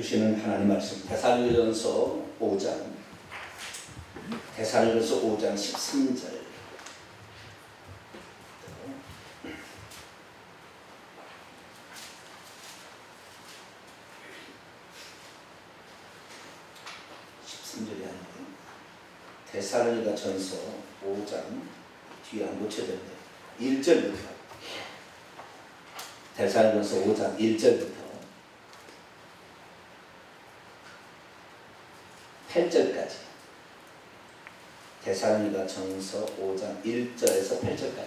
주시는 하나님 말씀 데살로니가전서 5장 13절 데살로니가전서 5장 뒤에 안 고쳐졌네. 1절부터 데살로니가전서 5장 1절부터 8절까지 데살로니가전서 5장 1절에서 8절까지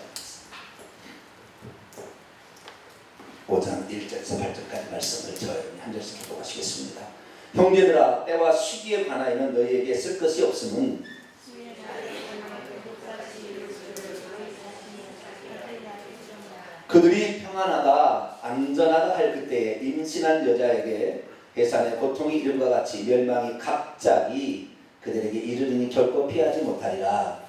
5장 1절에서 8절까지 말씀을 저희 한 절씩 기도하시겠습니다. 형제들아, 때와 시기에 관하여는 너희에게 쓸 것이 없음은 그들이 평안하다 안전하다 할 그때에 임신한 여자에게 해산의 고통이 이름과 같이 멸망이 갑자기 그들에게 이르리니 결코 피하지 못하리라.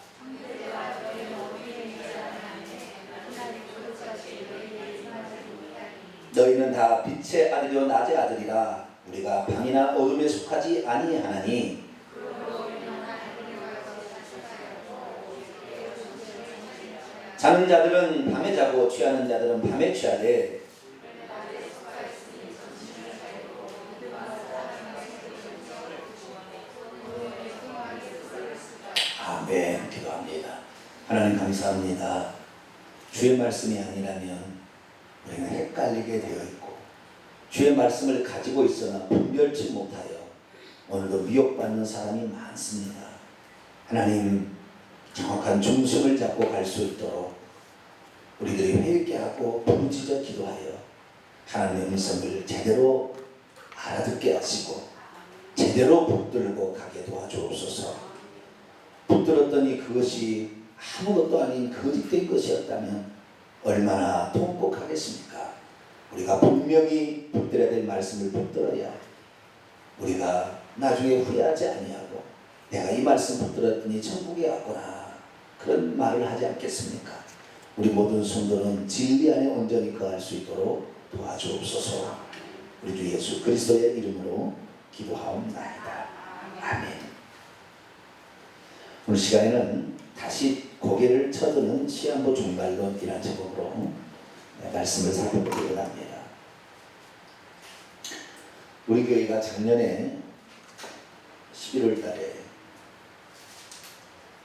너희는 다 빛의 아들이요 낮의 아들이라. 우리가 밤이나 어둠에 속하지 아니하나니 자는 자들은 밤에 자고 취하는 자들은 밤에 취하되 아멘. 기도합니다. 하나님 감사합니다. 주의 말씀이 아니라면 우리는 헷갈리게 되어 있고 주의 말씀을 가지고 있으나 분별치 못하여 오늘도 미혹받는 사람이 많습니다. 하나님 정확한 중심을 잡고 갈 수 있도록 우리들이 회개하고 부르짖어 기도하여 하나님의 음성을 제대로 알아듣게 하시고 제대로 붙들고 가게 도와주옵소서. 붙들었더니 그것이 아무것도 아닌 거짓된 것이었다면 얼마나 통곡하겠습니까? 우리가 분명히 붙들어야 될 말씀을 붙들어야 우리가 나중에 후회하지 아니하고 내가 이 말씀 붙들었더니 천국에 왔구나 그런 말을 하지 않겠습니까? 우리 모든 성도는 진리 안에 온전히 거할 수 있도록 도와주옵소서. 우리 주 예수 그리스도의 이름으로 기도하옵나이다. 아멘. 오늘 시간에는 다시 고개를 쳐드는 시한부 종말론이라는 제목으로 말씀을 살펴보기로 합니다. 우리 교회가 작년에 11월 달에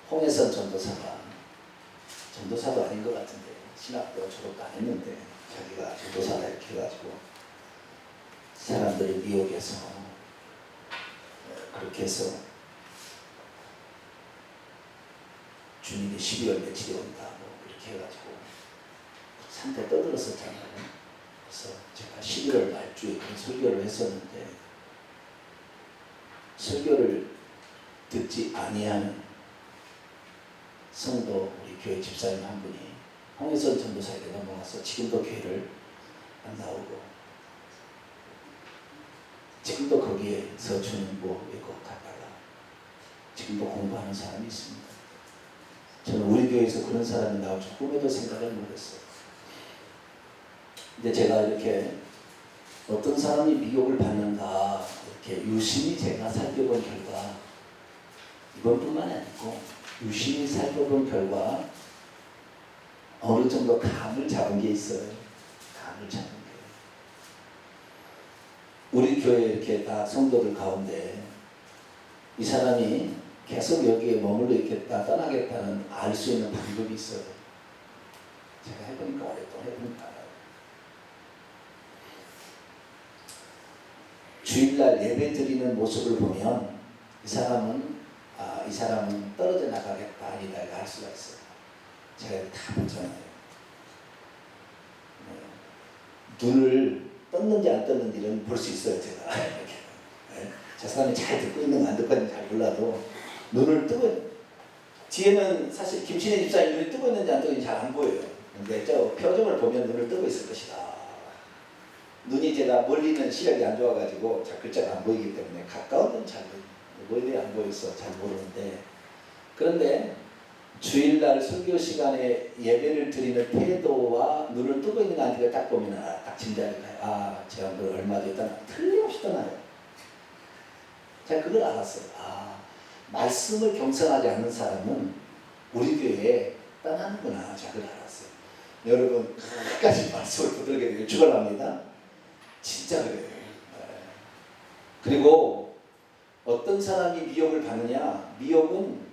홍해선 전도사도 아닌 것 같은데 신학도 졸업도 안 했는데 자기가 전도사다 이렇게 해가지고 사람들을 미혹해서 그렇게 해서 주님이 12월 며칠에 온다고 이렇게 해가지고 산대 떠들었었잖아요. 그래서 제가 11월 말주에 그런 설교를 했었는데 설교를 듣지 아니하는 성도 우리 교회 집사님 한 분이 홍해선 전도사에게 넘어가서 지금도 교회를 안 나오고 지금도 거기에서 주는 뭐 이거 갔다가 지금도 공부하는 사람이 있습니다. 저는 우리 교회에서 그런 사람이 나올 줄 꿈에도 생각을 못했어요. 근데 제가 이렇게 어떤 사람이 미혹을 받는가 이렇게 유심히 제가 살펴본 결과 이번뿐만 아니고 유심히 살펴본 결과 어느 정도 감을 잡은 게 있어요. 감을 잡은 게. 우리 교회 이렇게 다 성도들 가운데 이 사람이 계속 여기에 머물러 있겠다, 떠나겠다는 알 수 있는 방법이 있어요. 제가 해보니까 어렵고 해보니까 알아요. 주일날 예배 드리는 모습을 보면 이 사람은 떨어져 나가겠다 아니다 이렇게 알 수가 있어요. 제가 다 보잖아요. 눈을 떴는지 안 떴는지는 볼 수 있어요. 제가 저 사람이 잘 듣고 있는가 안 듣고 있는지 잘 몰라도 눈을 뜨고 뒤에는 사실 김신혜 집사님 눈이 뜨고 있는지 안 뜨고 있는지 잘 안 보여요. 근데 저 표정을 보면 눈을 뜨고 있을 것이다. 눈이 제가 멀리는 시력이 안 좋아가지고 잘 글자가 안 보이기 때문에 가까운 데는 잘 보여요. 멀리 안 보여서 잘 모르는데 그런데 주일날 설교 시간에 예배를 드리는 태도와 눈을 뜨고 있는 안티가 딱 보면 딱 짐작이 가요. 아, 제가 뭘 얼마 전에 떠나 틀림없이 떠나요. 그걸 알았어요. 아, 말씀을 경청하지 않는 사람은 우리 교회에 떠나는구나. 제가 그걸 알았어요. 여러분 끝까지 말씀을 붙들게 되길 축원합니다. 진짜 그래요. 그리고 어떤 사람이 미혹을 받느냐? 미혹은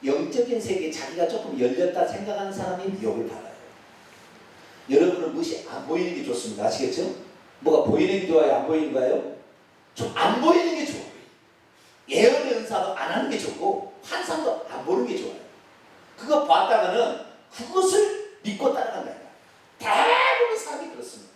영적인 세계에 자기가 조금 열렸다 생각하는 사람이 미혹을 받아요. 여러분은 무엇이 안 보이는 게 좋습니다. 아시겠죠? 뭐가 보이는 게 좋아요? 안 보이는 거예요? 좀 안 보이는 게 좋아요. 예언의 은사도 안 하는 게 좋고 환상도 안 보는 게 좋아요. 그거 봤다가는 그것을 믿고 따라간다. 대부분 사람이 그렇습니다.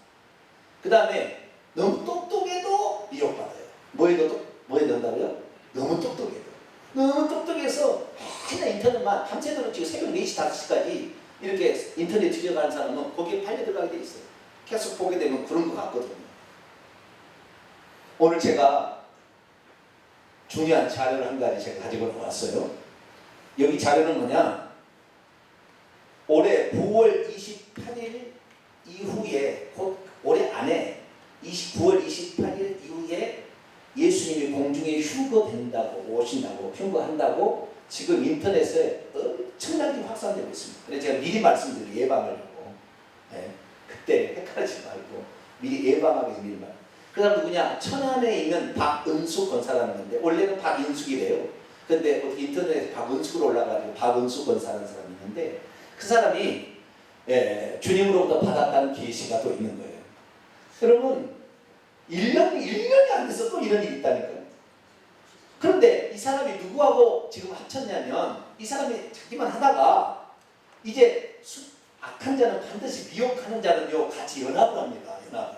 그 다음에 너무 똑똑해도 미혹받아요. 뭐에 넣는다고요? 너무 똑똑해도. 너무 똑똑해서 맨날 인터넷만 밤새도록 지금 새벽 4시, 5시까지 이렇게 인터넷 뒤져가는 사람은 거기에 팔려 들어가게 돼 있어요. 계속 보게 되면 그런 것 같거든요. 오늘 제가 중요한 자료를 한 가지 제가 가지고 나왔어요. 여기 자료는 뭐냐? 올해 9월 28일 이후에, 곧 올해 안에 9월 28일 이후에 예수님이 공중에 휴거된다고, 오신다고, 휴거한다고 지금 인터넷에 엄청나게 확산되고 있습니다. 그래서 제가 미리 말씀드려요. 예방하려고. 네. 그때 헷갈리지 말고 미리 예방하기 위해서 미리 말. 그 다음 누구냐? 천안에 있는 박은숙 권사라는 건데 원래는 박인숙이래요. 근데 인터넷에 박은숙으로 올라가지고 박은숙 권사라는 사람이 있는데 그 사람이 주님으로부터 받았다는 계시가 또 있는 거예요. 여러분 1년이 안 돼서 또 이런 일이 있다니까요. 그런데 이 사람이 누구하고 지금 합쳤냐면 이 사람이 자기만 하다가 이제 악한 자는 반드시 미혹하는 자는요 같이 연합을 합니다. 연합을.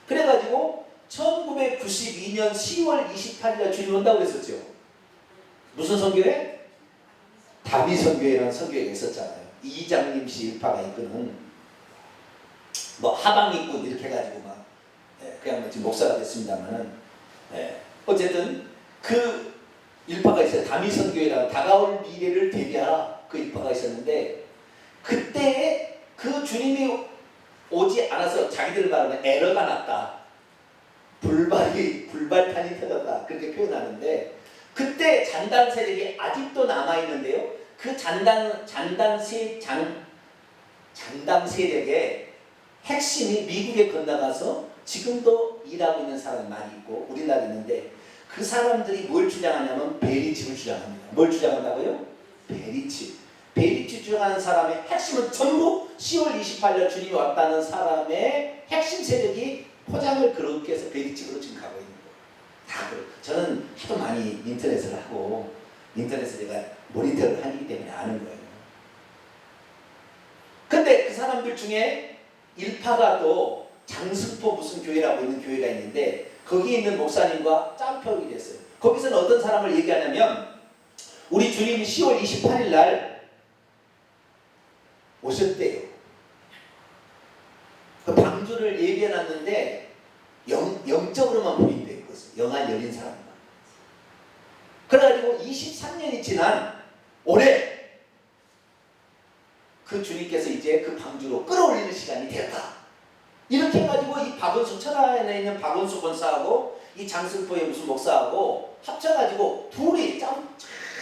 그래가지고 1992년 10월 28일에 주님 온다고 했었죠. 무슨 선교회? 다미 선교회라는 선교회가 있었잖아요. 이장님 씨 일파가 이끄는 뭐 하방이꾼 이렇게 해가지고 막 그냥 지금 목사가 됐습니다만은 어쨌든 그 일파가 있어요. 다미 선교회라는 다가올 미래를 대비하라 그 일파가 있었는데 그때에 그 주님이 오지 않아서 자기들 말하면 에러가 났다. 불발탄이 터졌다. 그렇게 표현하는데 그때 잔당 세력이 아직도 남아있는데요. 그 잔당 세력의 핵심이 미국에 건너가서 지금도 일하고 있는 사람이 많이 있고 우리나라에 있는데 그 사람들이 뭘 주장하냐면 베리칩을 주장합니다. 뭘 주장한다고요? 베리칩 주장하는 사람의 핵심은 전부 10월 28일 주님이 왔다는 사람의 핵심 세력이 포장을 그렇게 해서 베리칩으로 지금 가고 있는 거예요. 다 그래요. 저는 하도 많이 인터넷을 하고 인터넷에 제가 모니터를 하기 때문에 아는 거예요. 근데 그 사람들 중에 일파가 또 장승포 무슨 교회라고 있는 교회가 있는데 거기에 있는 목사님과 짬표가 됐어요. 거기서는 어떤 사람을 얘기하냐면 우리 주님이 10월 28일 날 오셨대요. 그 방주를 예비해놨는데 영적으로만 보인대요. 영안 열린 사람만. 그래가지고 23년이 지난 올해 그 주님께서 이제 그 방주로 끌어올리는 시간이 되었다. 이렇게 해가지고 이 박은숙 천안에 있는 박은숙 권사하고 이 장승포의 무슨 목사하고 합쳐가지고 둘이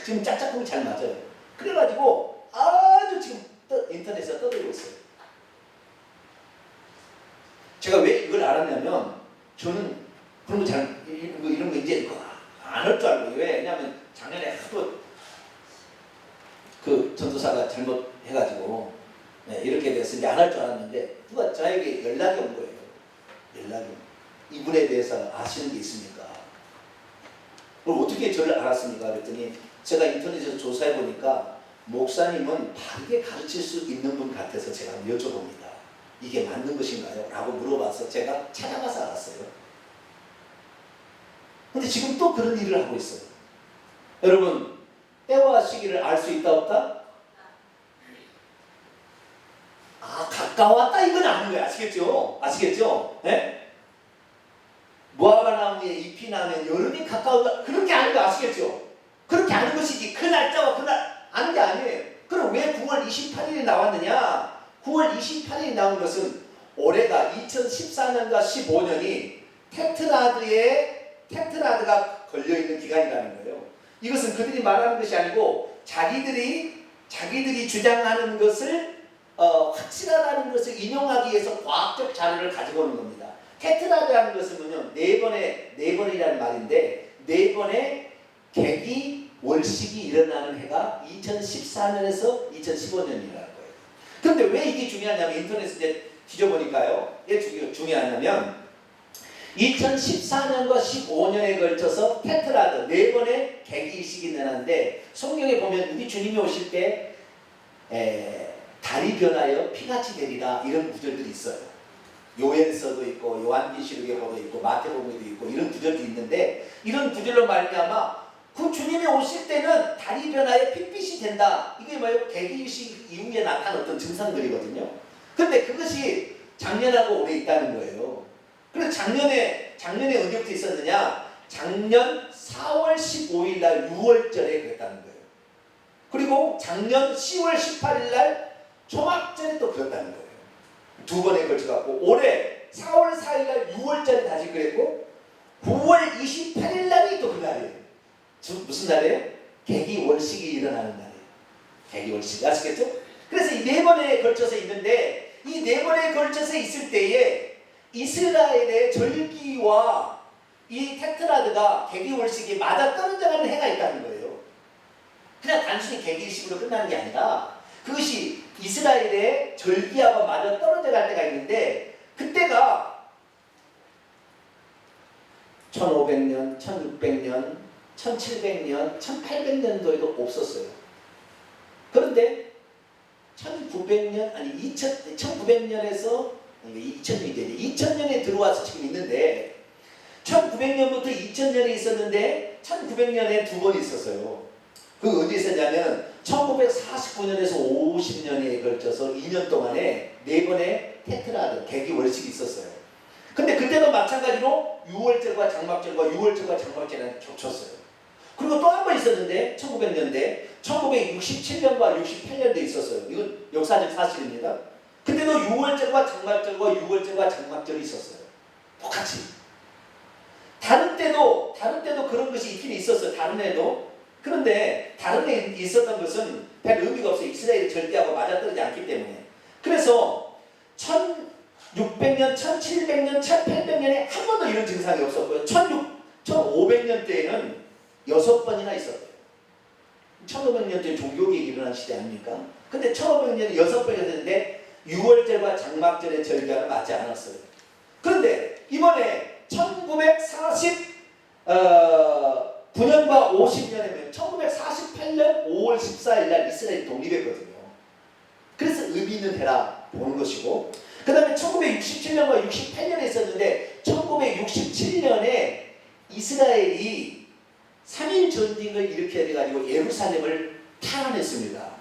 지금 짝짝꿍이 잘 맞아요. 그래가지고 아주 지금 인터넷에 떠들고 있어요. 제가 왜 이걸 알았냐면 저는 그런 거 이런 거 이제 안 할 줄 알고 왜냐면 작년에 하도 그 전도사가 잘못해가지고 이렇게 돼서 이제 안 할 줄 알았는데 누가 저에게 연락이 온 거예요. 연락이 이분에 대해서 아시는 게 있습니까? 그럼 어떻게 저를 알았습니까? 그랬더니 제가 인터넷에서 조사해 보니까 목사님은 바르게 가르칠 수 있는 분 같아서 제가 여쭤봅니다. 이게 맞는 것인가요? 라고 물어봐서 제가 찾아가서 알았어요. 근데 지금 또 그런 일을 하고 있어요. 여러분 때와 시기를 알 수 있다 없다? 가까웠다 이건 아는 거예요. 아시겠죠? 아시겠죠? 네? 무화과 나무에 잎이 나면 여름이 가까우다 그런 게 아닌 거 아시겠죠? 그렇게 아는 것이지 그 날짜와 그날 아는 게 아니에요. 그럼 왜 9월 28일이 나왔느냐? 9월 28일이 나온 것은 올해가 2014년과 15년이 테트라드가 걸려있는 기간이라는 거예요. 이것은 그들이 말하는 것이 아니고 자기들이 주장하는 것을 확실하다는 것을 인용하기 위해서 과학적 자료를 가지고 오는 겁니다. 테트라드라는 것은 뭐냐? 네 번이라는 말인데 네 번의 개기 월식이 일어나는 해가 2014년에서 2015년이라는 거예요. 그런데 왜 이게 중요하냐면 인터넷에 이제 뒤져보니까요. 왜 중요하냐면 2014년과 15년에 걸쳐서 테트라드 네 번의 개기일식이 일어나는데 성경에 보면 우리 주님이 오실 때 달이 변하여 피같이 되리라 이런 구절들이 있어요. 요엘서도 있고 요한계시록에도 있고 마태복음에도 있고 이런 구절도 있는데 이런 구절로 말미암아 그 주님이 오실 때는 달이 변하여 핏빛이 된다. 이게 뭐예요? 개기일식 이후에 나타난 어떤 증상들이거든요. 그런데 그것이 작년하고 올해 있다는 거예요. 그래서 작년에 언제부터 있었느냐? 작년 4월 15일 날 6월절에 그랬다는 거예요. 그리고 작년 10월 18일 날 초막절에 또 그랬다는 거예요. 두 번에 걸쳐갖고 올해 4월 4일 날 6월절에 다시 그랬고 9월 28일 날이 또 그날이에요. 무슨 날이에요? 개기월식이 일어나는 날이에요. 개기월식 아시겠죠? 그래서 이 네 번에 걸쳐서 있는데 이 네 번에 걸쳐서 있을 때에 이스라엘의 절기와 이 테트라드가 개기월식이 맞아떨어져가는 해가 있다는 거예요. 그냥 단순히 개기일식으로 끝나는 게 아니라 그것이 이스라엘의 절기하고 맞아떨어져갈 때가 있는데 그때가 1500년, 1600년, 1700년, 1800년도에도 없었어요. 그런데 1900년, 아니 1900년에서 2000년에 들어와서 지금 있는데 1900년부터 2000년에 있었는데 1900년에 두 번 있었어요. 그 어디 있었냐면 1949년에서 50년에 걸쳐서 2년 동안에 네 번의 테트라드 개기월식이 있었어요. 근데 그때도 마찬가지로 6월절과 장막절과 6월절과 장막절이 겹쳤어요. 그리고 또 한 번 있었는데 1900년대 1967년과 68년도에 있었어요. 이건 역사적 사실입니다. 그때도 6월절과 장막절과 6월절과 장막절이 있었어요. 똑같이. 다른 때도 그런 것이 있긴 있었어요. 다른 해도. 그런데 다른 해 있었던 것은 별 의미가 없어요. 이스라엘이 절대하고 맞아떨어지지 않기 때문에. 그래서 1600년, 1700년, 1800년에 한 번도 이런 증상이 없었고요. 1500년 때에는 6번이나 있었대요. 1500년대 종교개혁이 일어난 시대 아닙니까? 근데 1500년에 6번이었는데 6월절과 장막절의 절기와는 맞지 않았어요. 그런데 이번에 1949년과 50년에 1948년 5월 14일 날 이스라엘이 독립했거든요. 그래서 의미 있는 해라 보는 것이고 그 다음에 1967년과 68년에 있었는데 1967년에 이스라엘이 3일 전쟁을 일으켜가지고 예루살렘을 탈환했습니다.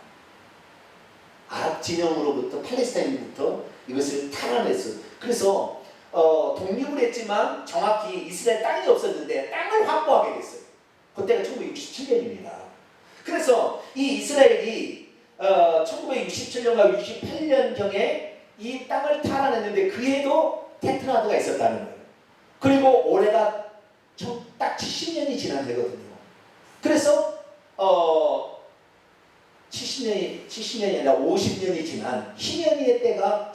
아랍 진영으로부터 팔레스타인부터 이것을 탈환했어요. 그래서 독립을 했지만 정확히 이스라엘 땅이 없었는데 땅을 확보하게 됐어요. 그때가 1967년입니다. 그래서 이 이스라엘이 1967년과 68년경에 이 땅을 탈환했는데 그 해도 테트라드가 있었다는 거예요. 그리고 올해가 딱 70년이 지난 해거든요. 그래서 70년이 아니라 50년이 지난 희년의 때가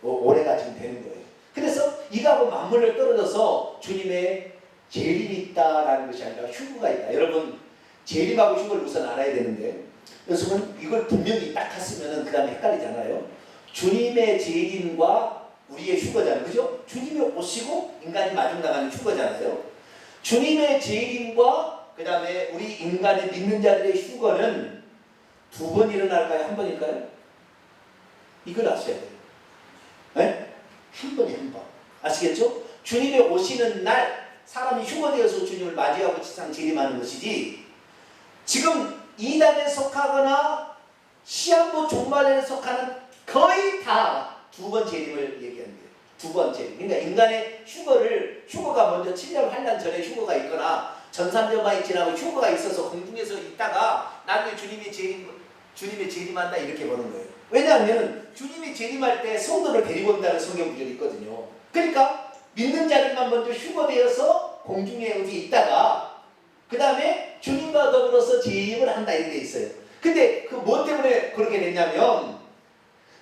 올해가 지금 되는 거예요. 그래서 이거하고 맞물려 떨어져서 주님의 재림이 있다라는 것이 아니라 휴거가 있다. 여러분 재림하고 휴거를 우선 알아야 되는데 여러분 이걸 분명히 딱 했으면 그 다음에 헷갈리잖아요. 주님의 재림과 우리의 휴거잖아요. 그죠? 주님이 오시고 인간이 마중 나가는 휴거잖아요. 주님의 재림과 그 다음에 우리 인간이 믿는 자들의 휴거는 두 번 일어날까요? 한 번일까요? 이걸 아셔야 돼요. 네? 한 번에 한 번. 아시겠죠? 주님이 오시는 날 사람이 휴거되어서 주님을 맞이하고 지상 재림하는 것이지 지금 이단에 속하거나 시한부 종말에 속하는 거의 다 두 번 재림을 얘기하는 거예요. 두 번 재림. 그러니까 인간의 휴거가 먼저 7년, 8년 전에 휴거가 있거나 전삼년만이 지나고 휴거가 있어서 공중에서 있다가 나중에 주님이 재림한다 이렇게 보는 거예요. 왜냐하면 주님이 재림할 때 성도를 데리고 온다는 성경 구절이 있거든요. 그러니까 믿는 자들만 먼저 휴거되어서 공중에 어디 있다가 그 다음에 주님이 주님과 더불어서 재림을 한다 이렇게 돼 있어요. 근데 그 뭐 때문에 그렇게 됐냐면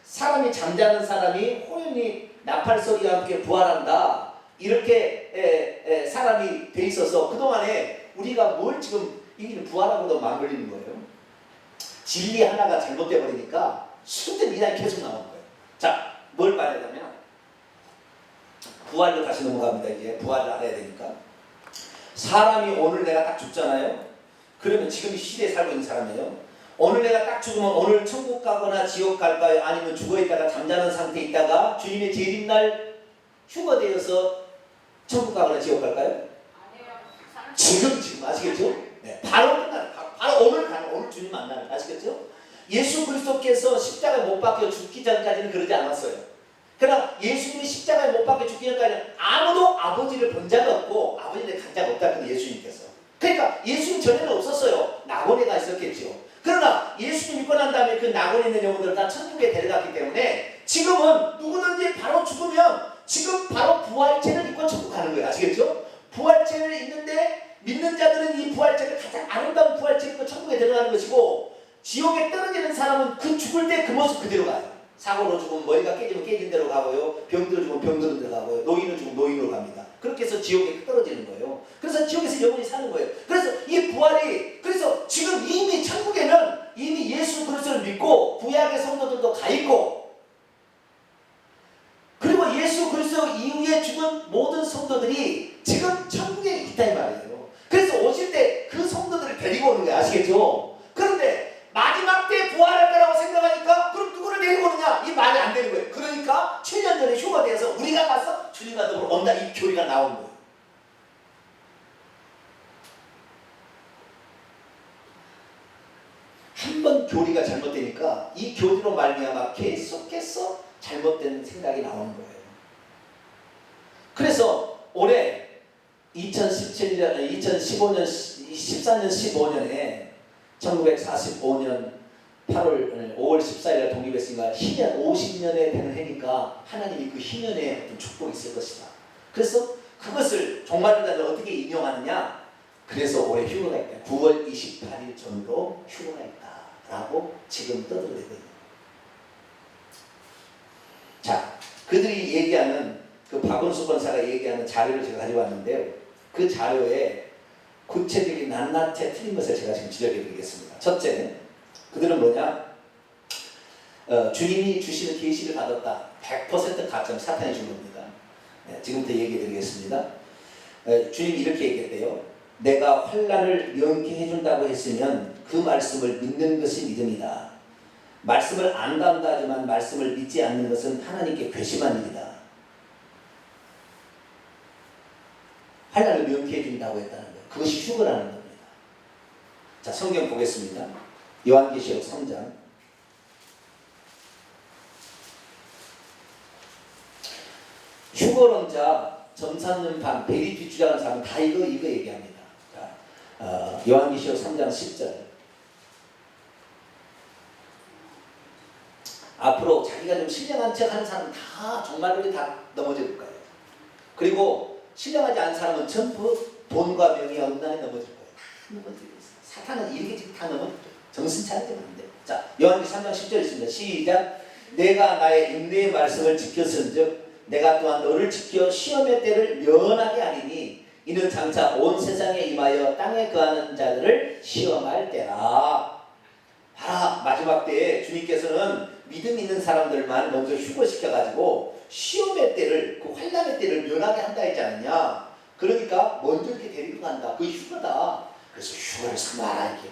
사람이 잠자는 사람이 호연히 나팔 소리와 함께 부활한다 이렇게 사람이 돼 있어서 그동안에 우리가 뭘 지금 이게 부활하고도 맞물리는 거예요. 진리 하나가 잘못돼 버리니까 수많은 이단이 계속 나오는 거예요. 자, 뭘 말하자면 부활로 다시 넘어갑니다. 이제 부활을 알아야 되니까 사람이 오늘 내가 딱 죽잖아요. 그러면 지금 이 시대에 살고 있는 사람이에요. 오늘 내가 딱 죽으면 오늘 천국 가거나 지옥 갈까요? 아니면 죽어있다가 잠자는 상태에 있다가 주님의 재림날 휴거되어서 천국 가거나 지옥 갈까요? 지금 아시겠죠? 네, 바로 끝나는 바로 오늘 가는 오늘 주님 만나는 아시겠죠? 예수 그리스도께서 십자가에 못 박혀 죽기 전까지는 그러지 않았어요. 그러나 예수님이 십자가에 못 박혀 죽기 전까지는 아무도 아버지를 본 자가 없고 아버지를 간 자가 없다. 근데 예수님께서 그러니까 예수님 전에는 없었어요. 낙원에가 있었겠죠. 그러나 예수님 믿고 난 다음에 그 낙원에 있는 영혼들을 다 천국에 데려갔기 때문에 지금은 누구든지 바로 죽으면 지금 바로 부활체를 입고 천국 가는 거예요. 아시겠죠? 부활체를 입는데 믿는 자들은 이 부활체를 가장 아름다운 부활체를 입고 천국에 들어가는 것이고 지옥에 떨어지는 사람은 그 죽을 때 그 모습 그대로 가요. 사고로 죽으면 머리가 깨지면 깨진 대로 가고요. 병들어 죽으면 병들은 대로 가고요. 노인은 죽으면 노인으로 갑니다. 그렇게 해서 지옥에 떨어지는 거예요. 그래서 지옥에서 영원히 사는 거예요. 그래서 이 부활이 그래서 지금 이미 천국에는 이미 예수 그리스도를 믿고 구약의 성도들도 가 있고 그리고 예수 그리스도 이후에 죽은 모든 성도들이 지금 천국에 있다 이 말이에요. 그래서 오실 때 그 성도들을 데리고 오는 거예요. 아시겠죠? 그런데 마지막 때 부활할 거라고 생각하니까 그럼 누구를 데리고 오느냐? 이 말이 안 되는 거예요. 그러니까 7년 전에 휴거돼서 우리가 가서 주님과 더불어 온다 이 교리가 나온 거예요. 한 번 교리가 잘못되니까 이 교리로 말미암아 계속해서 잘못된 생각이 나오는 거예요. 그래서 올해 2017년, 2015년, 14년, 15년에 1945년 5월 14일에 독립했으니까 희년 50년에 되는 해니까 하나님이 그 희년에 어떤 축복이 있을 것이다. 그래서 그것을 종말론자들 어떻게 인용하느냐? 그래서 올해 휴거가 있다. 9월 28일 전으로 휴거가 있다라고 지금 떠들어대고 있는. 자, 그들이 얘기하는 그 박원수 권사가 얘기하는 자료를 제가 가지고 왔는데요. 그 자료에 구체적인 낱낱이 틀린 것을 제가 지금 지적해 드리겠습니다. 첫째, 그들은 뭐냐? 주님이 주시는 계시를 받았다. 100% 가점 사탄이 준 겁니다. 네, 지금부터 얘기해 드리겠습니다. 주님이 이렇게 얘기했대요. 내가 환난을 명쾌해 준다고 했으면 그 말씀을 믿는 것이 믿음이다. 말씀을 안다고 하지만 말씀을 믿지 않는 것은 하나님께 괘씸한 일이다. 환난을 명쾌해 준다고 했다는 거예요. 그것이 휴거라는 겁니다. 자, 성경 보겠습니다. 요한계시록 3장. 휴거론자, 점삼는반, 베리 뒷주장하는 사람은 다 이거 얘기합니다. 자, 요한계시록 3장 10절. 앞으로 자기가 좀 신령한 척 하는 사람은 다 정말로 다 넘어질 거예요. 그리고 신령하지 않은 사람은 전부 돈과 명예와 음란에 넘어질 거예요. 다 넘어지고 있어요. 사탄은 이렇게 지금 다 넘어질 거예요. 정신 차리지 않는데. 자, 요한계시록 3장 10절 있습니다. 시작. 내가 나의 인내의 말씀을 지켰은즉 내가 또한 너를 지켜 시험의 때를 면하게 하리니 이는 장차 온 세상에 임하여 땅에 거하는 자들을 시험할 때라. 봐라, 마지막 때에 주님께서는 믿음 있는 사람들만 먼저 휴거시켜가지고 시험의 때를, 그 환난의 때를 면하게 한다 했지 않느냐. 그러니까 먼저 이렇게 데리고 간다. 그게 휴거다. 그래서 휴거를 삼아라 이렇게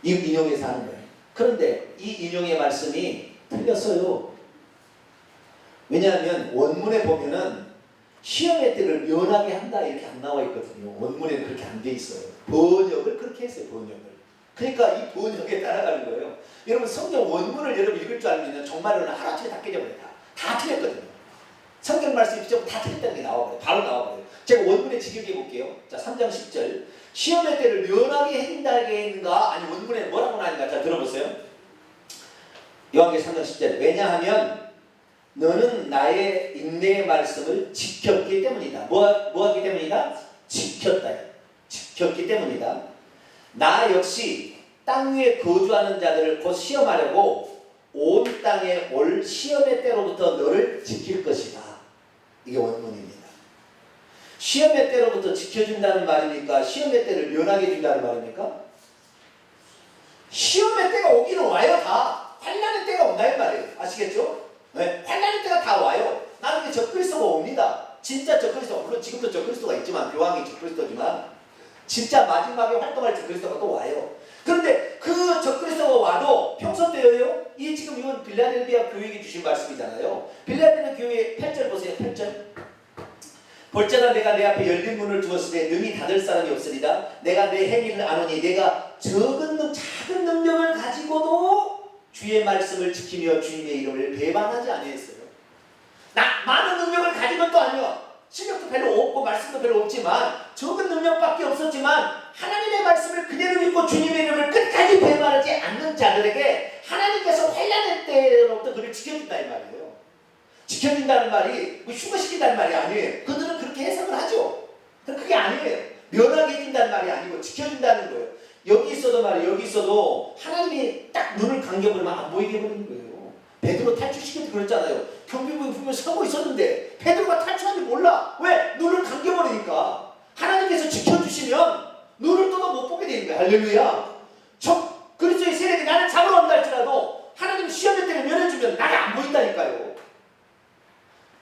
이 인용해서 하는 거예요. 그런데 이 인용의 말씀이 틀렸어요. 왜냐하면 원문에 보면은 시험의 때를 면하게 한다 이렇게 안 나와 있거든요. 원문에는 그렇게 안 돼 있어요. 번역을 그렇게 했어요. 번역을. 그러니까 이 번역에 따라가는 거예요. 여러분 성경 원문을 여러분 읽을 줄 알면 정말로는 하루아침에 다 깨져버려요. 다 틀렸거든요. 성경 말씀이 전부 다 틀렸다는 게 나와버려요. 바로 나와버려요. 제가 원문에 직역해 볼게요. 자, 3장 10절. 시험의 때를 면하게 해준다게 했는가? 아니 원문에 뭐라고 나니까 자 들어보세요. 요한계시록 3장 10절. 왜냐하면 너는 나의 인내의 말씀을 지켰기 때문이다. 뭐 하기 때문이다? 지켰다. 지켰기 때문이다. 나 역시 땅 위에 거주하는 자들을 곧 시험하려고 온 땅에 올 시험의 때로부터 너를 지킬 것이다. 이게 원문입니다. 시험의 때로부터 지켜준다는 말입니까? 시험의 때를 면하게 준다는 말입니까? 시험의 때가 오기는 와요. 다 환난의 때가 온다 이 말이에요. 아시겠죠? 네, 환난의 때가 다 와요. 나중에 적그리스도가 옵니다. 진짜 적그리스도, 물론 지금도 적그리스도가 있지만, 교황이 적그리스도지만 진짜 마지막에 활동할 적그리스도가 또 와요. 그런데 그 적그리스도가 와도 평소 때예요. 이 지금 이건 빌라델비아 교회에 주신 말씀이잖아요. 빌라델비아 교회 8절 보세요. 8절. 볼지어다 내가 내 앞에 열린 문을 두었을 때 능히 닫을 사람이 없으리라. 내가 내 행위를 아노니 내가 작은 능력을 가지고도 주의 말씀을 지키며 주님의 이름을 배반하지 아니했어요. 나 많은 능력을 가진 것도 아니야. 실력도 별로 없고 말씀도 별로 없지만 적은 능력밖에 없었지만 하나님의 말씀을 그대로 믿고 주님의 이름을 끝까지 배반하지 않는 자들에게 하나님께서 환난의 때로부터 그를 지켜준다 이 말이에요. 지켜준다는 말이 뭐 휴거시킨다는 말이 아니에요. 그들은 그렇게 해석을 하죠. 그게 아니에요. 면하게 해준다는 말이 아니고 지켜준다는 거예요. 여기 있어도 말이에요. 여기 있어도 하나님이 딱 눈을 감겨버리면 안 보이게 해버리는 거예요. 베드로 탈출시킬 때 그랬잖아요. 경비병이 분명 서고 있었는데 베드로가 탈출하는지 몰라. 왜? 눈을 감겨버리니까. 하나님께서 지켜주시면 눈을 떠도 못 보게 되는 거야. 할렐루야. 적 그리스도의 세력이 나를 잡으러 온다 할지라도 하나님 시험의 때를 면해주면 나가 안 보인다니까요.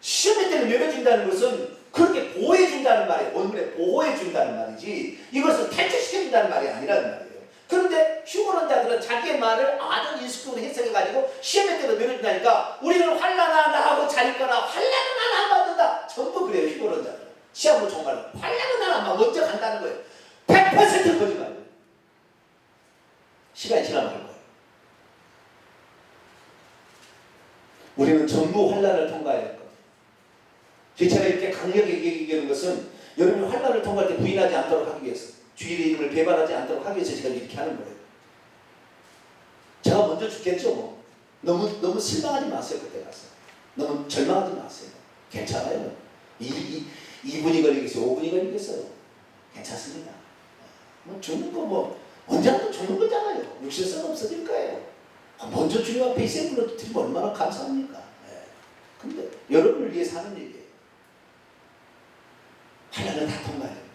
시험의 때를 면해준다는 것은 그렇게 보호해준다는 말이에요. 원문에 보호해준다는 말이지 이것을 탈출시켜준다는 말이 아니라는 말이에요. 그런데 휴거론자들은 자기의 말을 아주 인식적으로 해석해가지고 시험의 때로 면해준다니까 우리는 환난 하나 하고 잘 있거나 환난은 하나 안 받는다. 전부 그래요. 휴거론자들은. 시험은 정말 환난은 하나 먼저 간다는 거예요. 100% 거짓말이에요. 시간이 지나면 할 거예요. 우리는 전부 환난을 통과해야 할 거예요. 제가 이렇게 강력하게 얘기하는 것은 여러분이 환난을 통과할 때 부인하지 않도록 하기 위해서, 주의 이름을 배반하지 않도록 하기 위해서 제가 이렇게 하는 거예요. 제가 먼저 죽겠죠 뭐. 너무 실망하지 마세요. 그때 가서 너무 절망하지 마세요. 괜찮아요. 2분이 걸리겠어요. 5분이 걸리겠어요. 괜찮습니다. 뭐 죽는 거 뭐 언제라도 죽는 거잖아요. 육신성 없어질 거예요. 먼저 주님 앞에 있어야 불러드리면 얼마나 감사합니까. 근데 여러분을 위해 사는 일이에요. 환난을 다 통과해야 됩니다.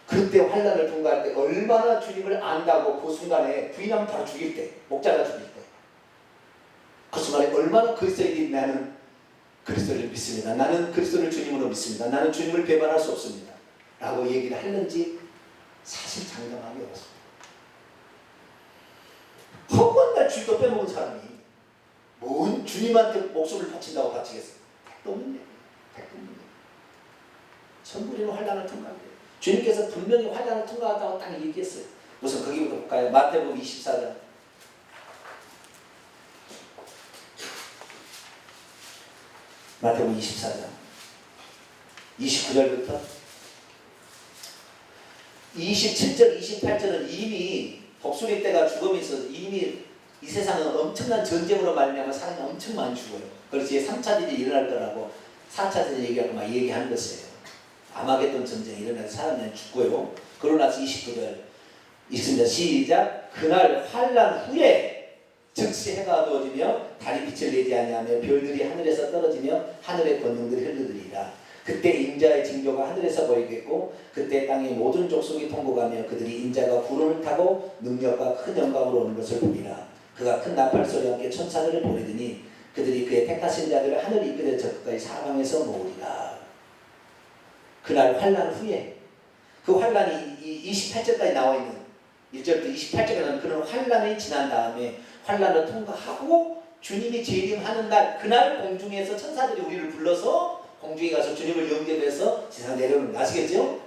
그때 환난을 통과할 때 얼마나 주님을 안다고 그 순간에 부인하면 바로 죽일 때, 목자가 죽일 때. 그 순간에 얼마나 그리스도인이 나는 그리스도를 믿습니다. 나는 그리스도를 주님으로 믿습니다. 나는 주님을 배반할 수 없습니다. 라고 얘기를 하는지 사실 장담하기 어렵습니다. 허구한날 주도 빼먹은 사람이 뭔 주님한테 목숨을 바친다고 바치겠어요? 택도 없는 얘기예요. 택도 없는 얘기예요. 전부 우리는 환난을 통과합니다. 주님께서 분명히 환난을 통과하다고 딱 얘기했어요. 우선 거기부터 볼까요? 마태복음 24장. 마태복음 24장 29절부터 27절 28절은 이미 독수리 때가 죽음이 있어서 이미 이 세상은 엄청난 전쟁으로 말미암아 사람이 엄청 많이 죽어요. 그래서 이제 3차 대전이 일어날 거라고 4차 대전 얘기하고 막 얘기하는 것이에요. 아마겟돈 전쟁이 일어나서 사람들이 죽고요. 그러고 나서 29절 읽습니다. 시작. 그날 환난 후에 즉시 해가 어두워지며 달이 빛을 내지 아니하며 별들이 하늘에서 떨어지며 하늘의 권능들이 흘러들이리라. 그때 인자의 징조가 하늘에서 보이겠고 그때 땅의 모든 족속이 통곡하며 그들이 인자가 구름을 타고 능력과 큰 영광으로 오는 것을 보리라. 그가 큰 나팔 소리와 함께 천사들을 보내더니 그들이 그의 택하신 자들을 하늘 이끌어 저 끝까지 사방에서 모으리라. 그날 환난 후에 그 환난이 28절까지 나와 있는 1절부터 28절까지 나오는 그런 환난이 지난 다음에 환난을 통과하고 주님이 재림하는 날 그날 공중에서 천사들이 우리를 불러서 공중에 가서 주님을 연결해서 세상 내려오는 거 아시겠죠?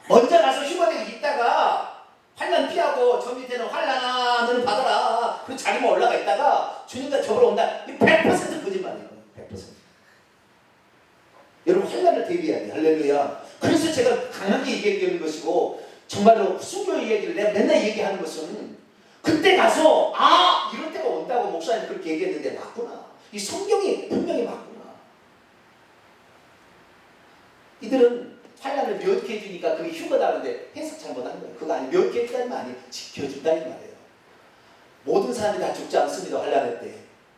먼저 가서 휴가되고 있다가 환난 피하고 저 밑에는 환난을 받아라 그리고 자기만 올라가 있다가 주님과 저보러 온다. 100% 거짓말이에요. 100%. 여러분 환난을 대비해야 돼요. 할렐루야. 그래서 제가 강하게 얘기하는 것이고 정말로 순교 얘기를 내가 맨날 얘기하는 것은 그때 가서 이럴 때가 온다고 목사님 그렇게 얘기했는데 맞구나. 이 성경이 분명히 맞구나. 이들은 환란을 면케해 주니까 그게 휴거다는데 해석 잘못한 거예요. 그거 아니 면케해 준다는 말 아니에요. 지켜준다는 말이에요. 모든 사람이 다 죽지 않습니다. 환란할 때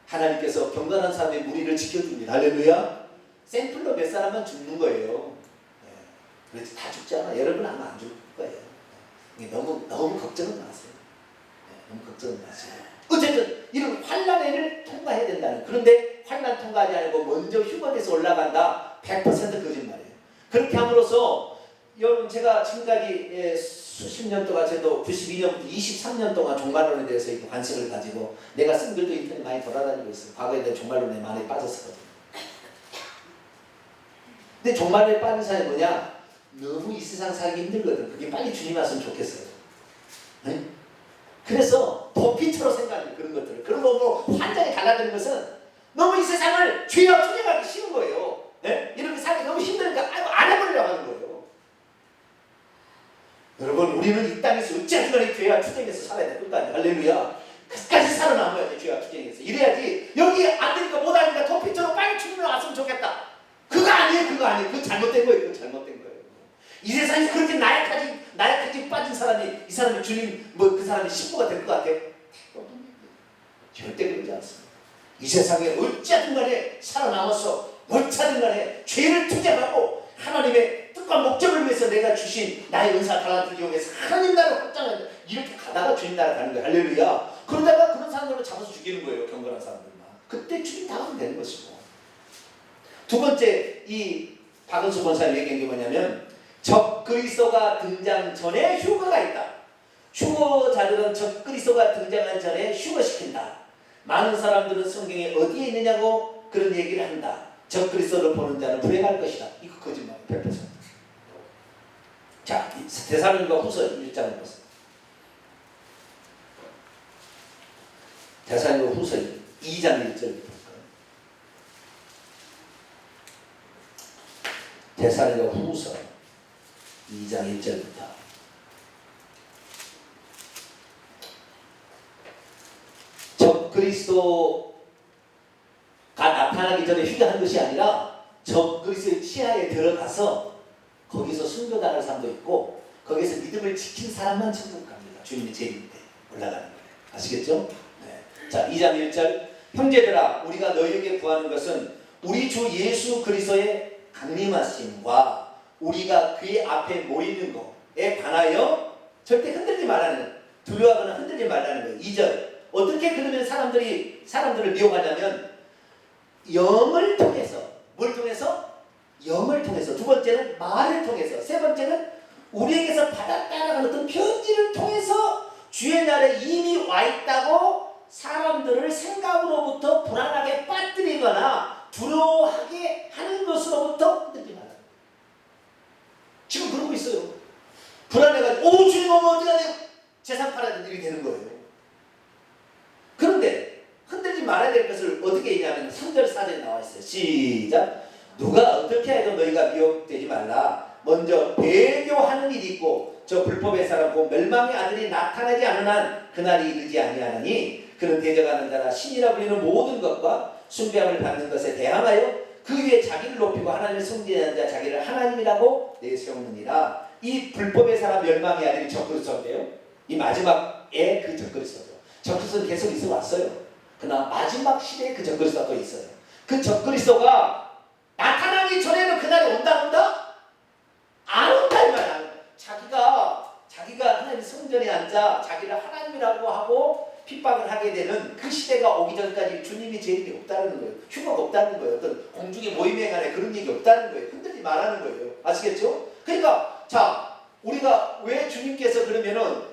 하나님께서 경건한 사람의 무리를 지켜줍니다. 할렐루야. 샘플로 몇 사람만 죽는 거예요. 그래서 다 죽지 않아. 여러분 아마 안 죽을 거예요. 너무 걱정은 마세요. 너무 걱정은 마세요. 어쨌든 이런 환란을 통과해야 된다는. 그런데 환란 통과하지 않고 먼저 휴거돼서 올라간다. 100% 거짓말이에요. 그렇게 함으로써 여러분 제가 지금까지 수십 년 동안 저도 92년부터 23년 동안 종말론에 대해서 관심을 가지고 내가 쓴 글도 인터넷 많이 돌아다니고 있어요. 과거에 내가 종말론에 많이 빠졌었거든요. 근데 종말론에 빠진 사람이 뭐냐? 너무 이 세상 살기 힘들거든. 그게 빨리 주님 왔으면 좋겠어요. 네? 그래서 도피처로 생각하는 그런 것들을. 그런 거로 환장에 달라드는 것은 너무 이 세상을 죄와 투쟁하기 싫은 거예요. 네? 이렇게 살기 너무 힘드니까 안 해버리려고 하는 거예요. 여러분 우리는 이 땅에서 어찌하든 간에 죄와 투쟁해서 살아야 돼. 끝까지. 할렐루야. 끝까지 살아남아야 돼. 죄와 투쟁해서. 이래야지 여기 안 되니까 못 하니까 도피처럼 빨리 주님이 왔으면 좋겠다. 그거 아니에요. 그거 잘못된 거예요. 그거 잘못된 거예요. 이 세상에 그렇게 나약하게 빠진 사람이 이 사람이 주님 그 사람이 신부가 될 것 같아? 절대 그러지 않습니다. 이 세상에 어찌하든 간에 살아남아서 어찌하든 간에 죄를 투쟁하고 하나님의 뜻과 목적을 위해서 내가 주신 나의 은사 달란트를 이용해서 하나님 나라를 확장한다. 이렇게 가다가 주님 나라 가는 거예요. 할렐루야. 그러다가 그런 사람들을 잡아서 죽이는 거예요. 경건한 사람들만. 그때 주님 당하면 되는 것이고. 두 번째 이 박은수 권사님 얘기한 게 뭐냐면 적그리스도가 등장 전에 휴거가 있다. 휴거자들은 적그리스도가 등장한 전에 휴거시킨다. 많은 사람들은 성경에 어디에 있느냐고 그런 얘기를 한다. 적그리스도를 보는 자는 불행할 것이다. 이거 거짓말이에요. 100%. 자, 데살로니가 후서 1장을 보세요. 데살로니가 후서 2장 1절부터 볼까요? 데살로니가 후서 2장 1절부터 적그리스도가 나타나기 전에 휴대한 것이 아니라 적그리스도의 치하에 들어가서 거기서 순교당할 사람도 있고 거기서 믿음을 지킨 사람만 천국 갑니다. 주님의 제일 밑에 올라가는 거예요. 아시겠죠? 네. 자, 2장 1절 형제들아 우리가 너희에게 구하는 것은 우리 주 예수 그리스도의 강림하심과 우리가 그의 앞에 모이는 것에 관하여 절대 흔들지 말라는, 두려워하거나 흔들지 말라는 거예요. 2절 어떻게 그러면 사람들을 미혹하냐면 영을 통해서. 뭘 통해서? 영을 통해서. 두 번째는 말을 통해서. 세 번째는 우리에게서 받았다라는 어떤 편지를 통해서 주의 날에 이미 와 있다고 사람들을 생각으로부터 불안하게 빠뜨리거나 두려워하게 하는 것으로부터 흔들지 말라. 지금 그러고 있어요. 불안해가지고 오 주님 오면 어떡하냐 재산 팔아야 되는 일이 되는 거예요. 그런데 흔들지 말아야 될 것을 어떻게 얘기하면 3절 4절에 나와 있어요. 시작. 누가 어떻게 해도 너희가 미혹되지 말라. 먼저 배교하는 일이 있고 저 불법의 사람 곧 멸망의 아들이 나타나지 않은 한 그날이 이르지 아니하나니 그는 대적하는 자라 신이라 불리는 모든 것과 숭배함을 받는 것에 대항하여 그 위에 자기를 높이고 하나님을 섬기는 자 자기를 하나님이라고 내세우느니라. 이 불법의 사람 멸망의 아들이 적그리스도인데요. 이 마지막에 그 적그리스도죠. 적그리스도는 계속 있어 왔어요. 그러나 마지막 시대에 그 적그리스도가 또 있어요. 그 적그리스도가 나타나기 전에는 그날이 온다? 안 온다 이 말이야. 자기가 하나님 성전에 앉아 자기를 하나님이라고 하고 핍박을 하게 되는 그 시대가 오기 전까지 주님이 제일이 없다는 거예요. 휴가가 없다는 거예요. 어떤 공중의 모임에 관해 그런 얘기 없다는 거예요. 흔들지 말라는 거예요. 아시겠죠? 그러니까 자 우리가 왜 주님께서 그러면은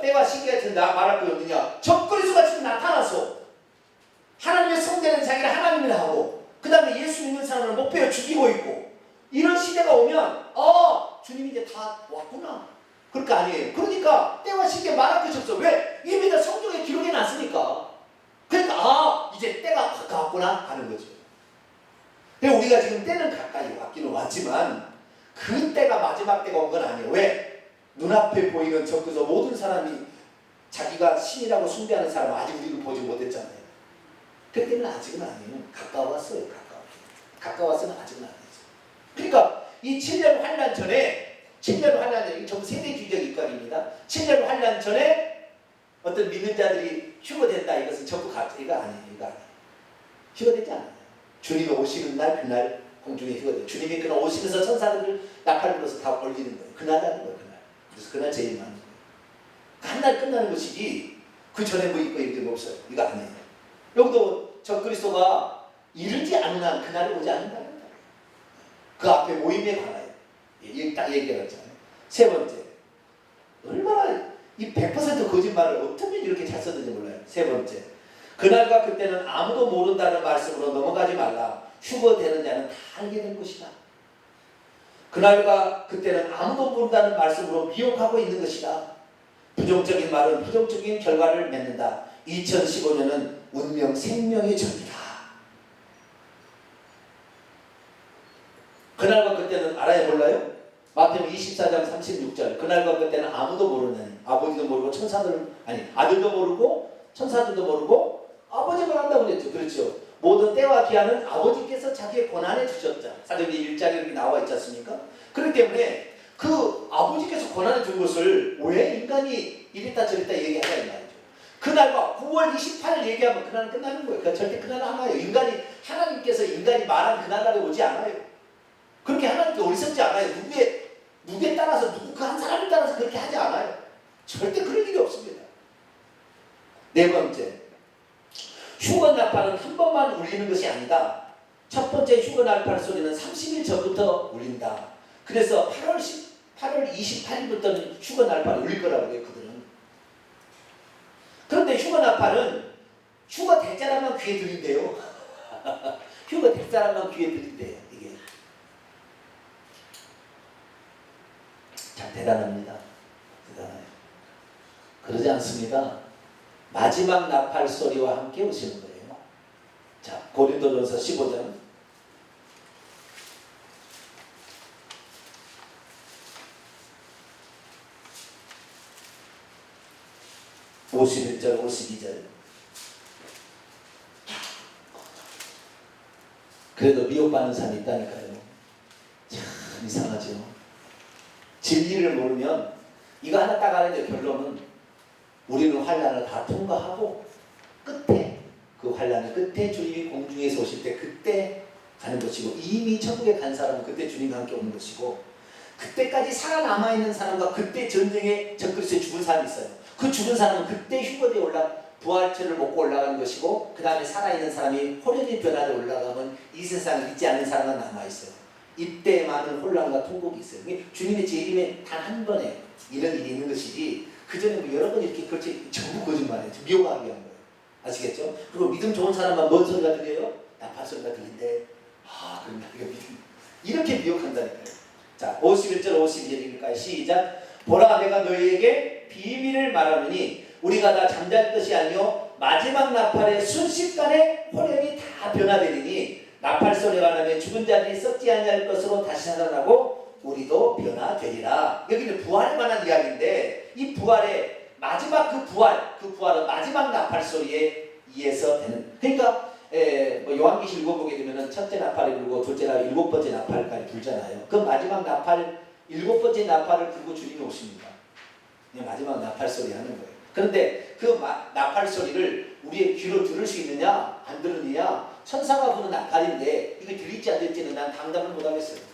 때와 시기가 된다 말할 거 없느냐? 적그리스도가 지금 나타나서 하나님의 성전은 자기를 하나님이라 하고 그 다음에 예수 믿는 사람을 목표에 죽이고 있고 이런 시대가 오면 주님이 이제 다 왔구나. 그럴 거 아니에요. 그러니까 때와 시기에 말할 것이 없어. 왜? 이미 다 성경에 기록해 놨으니까. 그러니까 이제 때가 가까웠구나 하는 거죠. 근데 우리가 지금 때는 가까이 왔기는 왔지만 그 때가 마지막 때가 온 건 아니에요. 왜? 눈앞에 보이는 적그리스도 모든 사람이 자기가 신이라고 숭배하는 사람은 아직 우리를 보지 못했잖아요. 그때는 아직은 아니에요. 가까웠어요. 가까웠으면 아직은 아니죠. 그러니까 이 7년 환란 전에 7년 환란 전에, 이게 전부 세대주의적 입각입니다. 7년 환란 전에 어떤 믿는 자들이 휴거된다. 이것은 전부 가짜. 이거 아니에요. 이거 아니에요. 휴거되지 않아요. 주님이 오시는 날 그날 공중에 휴거돼요. 주님이 그날 오시면서 천사들을 나팔 불어서 다 올리는 거예요. 그날 하는 거예요. 그날. 그래서 그날 제일 많은 거예요. 한 날 끝나는 것이지 그 전에 뭐 있고 이런 게 없어요. 이거 아니에요. 여기도 저 그리스도가 이르지 않은 한 그날이 오지 않는다는 거예요. 그 앞에 모임에 관하여 딱 얘기했잖아요. 세 번째, 얼마나 이 100% 거짓말을 어쩌면 이렇게 잘 썼는지 몰라요. 세 번째, 그날과 그때는 아무도 모른다는 말씀으로 넘어가지 말라. 휴거되는 자는 다 알게 될 것이다. 그날과 그때는 아무도 모른다는 말씀으로 미혹하고 있는 것이다. 부정적인 말은 부정적인 결과를 맺는다. 2015년은 운명 생명의 전이다. 그날과 그때는 알아요 몰라요? 마태복음 24장 36절. 그날과 그때는 아무도 모르는, 아버지도 모르고 천사들, 아니 아들도 모르고 천사들도 모르고 아버지만 한다고 그랬죠. 그렇죠. 모든 때와 기한은 아버지께서 자기의 권한에 주셨다. 사도행전 1장에 이렇게 나와 있지 않습니까? 그렇기 때문에 그 아버지께서 권한에 준 것을 왜 인간이 이랬다 저랬다 얘기하냐 이 말이죠. 그날과 9월 28일 얘기하면 그날은 끝나는 거예요. 그러니까 절대 그날은 안 와요. 하나님께서 인간이 말한 그날까지 오지 않아요. 그렇게 하나님께 어리석지 않아요. 누구에 따라서 그 한 사람에 따라서 그렇게 하지 않아요. 절대 그럴 일이 없습니다. 네 번째, 휴거 나팔은 한 번만 울리는 것이 아니다. 첫 번째 휴거 나팔 소리는 30일 전부터 울린다. 그래서 8월 28일부터는 휴거 나팔이 울릴 거라고 해요. 그들은. 그런데 휴거 나팔은 휴거 될 사람만 귀에 들린대요. 휴거 될 사람만 귀에 들린대요. 이게 참 대단합니다. 대단해요. 그러지 않습니다. 마지막 나팔 소리와 함께 오시는 거예요. 자, 고린도전서 15장 51절 52절. 그래도 미혹받는 사람이 있다니까요. 참 이상하죠. 진리를 모르면 이거 하나 딱 알아야 돼요. 결론은 우리는 환난을 다 통과하고 끝에, 그 환난의 끝에 주님이 공중에서 오실 때 그때 가는 것이고, 이미 천국에 간 사람은 그때 주님과 함께 오는 것이고, 그때까지 살아남아 있는 사람과 그때 전쟁에 적그리스도에 죽은 사람이 있어요. 그 죽은 사람은 그때 휴거대에 부활체를 먹고 올라가는 것이고, 그 다음에 살아있는 사람이 호련히 변화돼 올라가면 이 세상을 믿지 않는 사람은 남아있어요. 이때 많은 혼란과 통곡이 있어요. 주님의 재림에 단 한 번에 이런 일이 있는 것이지, 그 전에 뭐 여러 번 이렇게 그렇지 전부 거짓말이에요. 미혹하게 한 거예요. 아시겠죠? 그리고 믿음 좋은 사람만 뭔 소리가 들려요? 나팔 소리가 들린대. 아, 그럼 나이가 믿음. 이렇게 미혹한다니까요. 자, 51절 52절이니까 시작. 보라, 내가 너희에게 비밀을 말하노니 우리가 다 잠잘 것이 아니요 마지막 나팔의 순식간에 호련이 다 변화되리니 나팔 소리가 나면 죽은 자들이 썩지 아니할 것으로 다시 살아나고 우리도 변화되리라. 여기는 부활에 관한 이야기인데, 이 부활의 마지막 그 부활은 마지막 나팔 소리에 의해서 되는. 그러니까 뭐 요한계시록 읽어보게 되면은 첫째 나팔이 불고 둘째 나팔, 일곱 번째 나팔까지 불잖아요. 그 마지막 나팔, 일곱 번째 나팔을 불고 주님이 오십니다. 마지막 나팔 소리 하는 거예요. 그런데 그 나팔 소리를 우리의 귀로 들을 수 있느냐 안 들으느냐, 천사가 부는 나팔인데 이거 들릴지 안 들릴지는 난 장담을 못하겠어요.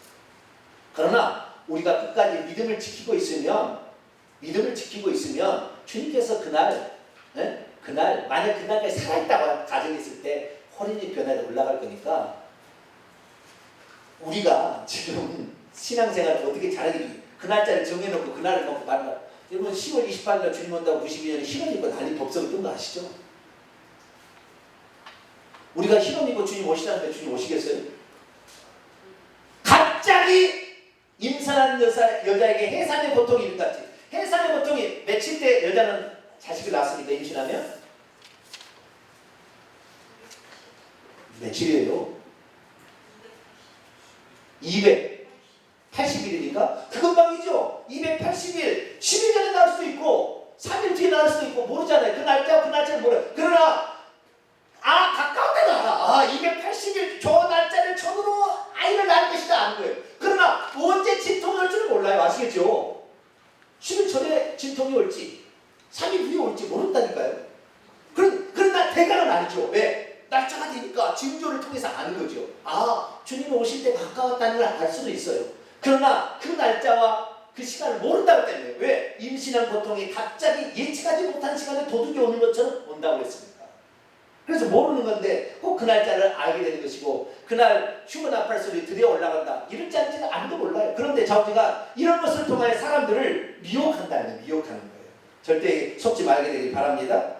그러나 우리가 끝까지 믿음을 지키고 있으면 주님께서 그날 만약 그날까지 살아있다고 가정했을 때 호련히 변화에 올라갈 거니까, 우리가 지금 신앙생활을 어떻게 잘하기, 그 날짜를 정해놓고 그날을 먹고 말라. 여러분 10월 28일 주님 온다고 92년에 흰옷 입고 난리 법석을 뜬 거 아시죠? 우리가 흰옷 입고 주님 오시라는데 주님 오시겠어요? 갑자기 임산한 여자에게 해산의 고통이 있는 것 같지. 해산의 고통이 며칠 때 여자는 자식을 낳습니까? 임신하면? 며칠이에요? 280일이니까 그것방이죠. 280일, 10일 전에 나올 수도 있고 3일 뒤에 나올 수도 있고 모르잖아요. 그 날짜를 모르요. 그러나 가까웠다. 280일 저 날짜를 천으로 아이를 낳을 것이다 하는 거예요. 그러나 아시겠죠? 10일 전에 진통이 올지 3일 후에 올지 모른다니까요. 그러나 대가는 알죠. 왜? 날짜가 되니까 징조를 통해서 아는 거죠. 아, 주님이 오실 때 가까웠다는 걸 알 수도 있어요. 그러나 그 날짜와 그 시간을 모른다고 때문에 왜? 임신한 고통이 갑자기 예측하지 못한 시간에 도둑이 오는 것처럼 온다고 했습니다. 그래서 모르는 건데 꼭 그 날짜를 알게 되는 것이고, 그날 휴먼 나팔 소리 드디어 올라간다 이럴지 않지가 아무도 몰라요. 그런데 좌우지가 이런 것을 통하여 사람들을 미혹한다는 거예요. 미혹하는 거예요. 절대 속지 말게 되길 바랍니다.